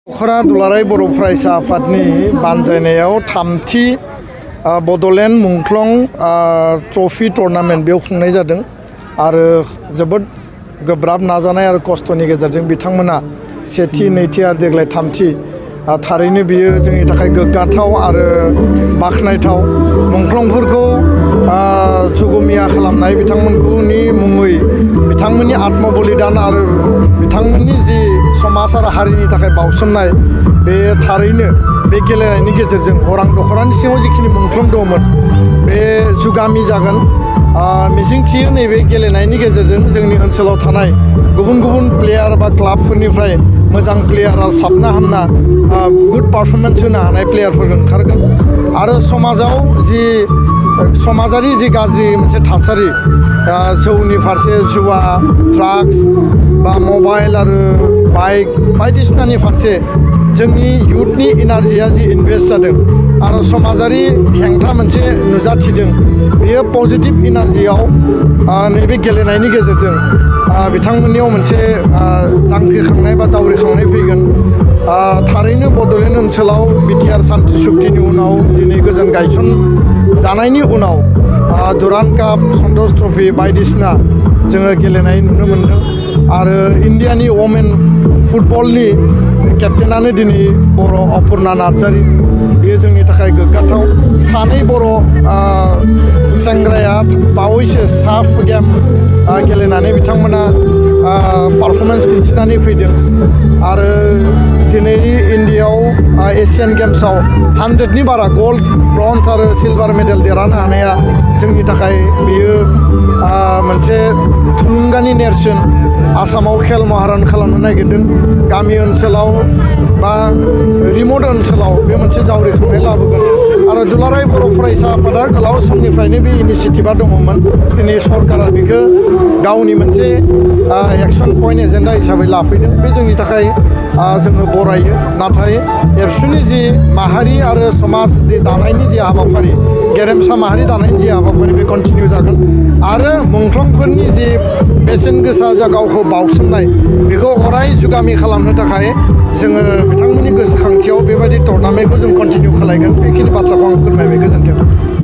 खरा दुलाराय बर' फरायसा आफादनि बानजायनायाव थामथि बड'लेण्ड मुंख्लं ट्रफी टुर्नामेन्ट बेयाव खुंनाय जादों आरो जोबोद गोब्राब नाजानाय आरो खस्थ'नि गेजेरजों बिथांमोना सेथि नैथि आरो देग्लाय थामथि थारैनो बियो जोंनि थाखाय गोग्गाथाव आरो बाख्नायथाव मुंख्लंफोरखौ सुगुमिया खालामनाय बिथांमोननि मुङै बिथांमोननि आत्मबलिदान आरो बिथांमोननि जि समाज आरो हारिनि थाखाय बावसोमनाय बे थारैनो बे गेलेनायनि गेजेरजों अरां दख'रानि सिङाव जिखिनि मुंख्लं दंमोन बे जुगामि जागोन मिजिंथियो नैबे गेलेनायनि गेजेरजों जोंनि ओनसोलाव थानाय गुबुन गुबुन प्लेयार बा क्लाबफोरनिफ्राय मोजां प्लेयारा साबना हामना गुड पारफरमेन्स होनो हानाय प्लेयारफोर ओंखारगोन आरो समाजाव जि समाजारि जि गाज्रि मोनसे थासारि जौनि फारसे जुवा ड्राग्स बा मबाइल आरो बाइक बायदिसिनानि फारसे जोंनि इयुथनि एनार्जिया जि इनभेस्ट जादों आरो समाजारि हेंथा मोनसे नुजाथिदों बेयो पजिटिभ एनार्जियाव नैबे गेलेनायनि गेजेरजों बिथांमोननियाव मोनसे जांख्रिखांनाय बा जावरिखांनाय फैगोन थारैनो बड'लेण्ड ओनसोलाव बिटिआर सान्थि सुक्तिनि उनाव दिनै गोजोन गायसन जानायनि उनाव दुरान्ड काप सन्टोष ट्रफी बायदिसिना जोङो गेलेनाय नुनो मोन्दों आरो इण्डियानि वमेन फुटबलनि केप्टेनानो दिनै बर' अपुर्णा नार्जारी बेयो जोंनि थाखाय गोग्गाथाव सानै बर' सेंग्राया बावैसो साफ गेम गेलेनानै बिथांमोना पारफरमेन्स दिन्थिनानै फैदों आरो दिनै इण्डियाआव एसियान गेम्सआव 100नि बारा गल्ड ब्रन्ज आरो सिलभार मेडेल देरहानो हानाया जोंनि थाखाय बेयो मोनसे थुलुंगानि नेरसोन आसामाव खेल महारन खालामनो नागिरदों गामि ओनसोलाव बा रिमट ओनसोलाव बे मोनसे जावरिखांनाय लाबोगोन आरो दुलाराय बर' फरायसा आफादा गोलाव समनिफ्रायनो बे इनिसियेटिभा दङमोन दिनै सरकारा बेखौ गावनि मोनसे एक्सन पइन्ट एजेन्डा हिसाबै लाफैदों बे जोंनि थाखाय जोङो बरायो नाथाय एबसुनि जि माहारि आरो समाज जि दानायनि जि हाबाफारि गेरेमसा माहारि दानायनि जि हाबाफारि बे कन्टिनिउ जागोन आरो मुंख्लंफोरनि जि बेसेन गोसा जा गावखौ बावसोमनाय बेखौ अराय जुगामि खालामनो थाखाय जोङो बिथांमोननि गोसोखांथियाव बेबायदि टुर्नामेन्टखौ जों कन्टिनिउ खालायगोन बेखिनि बाथ्राखौ आं फोरमायबाय गोजोन्थों।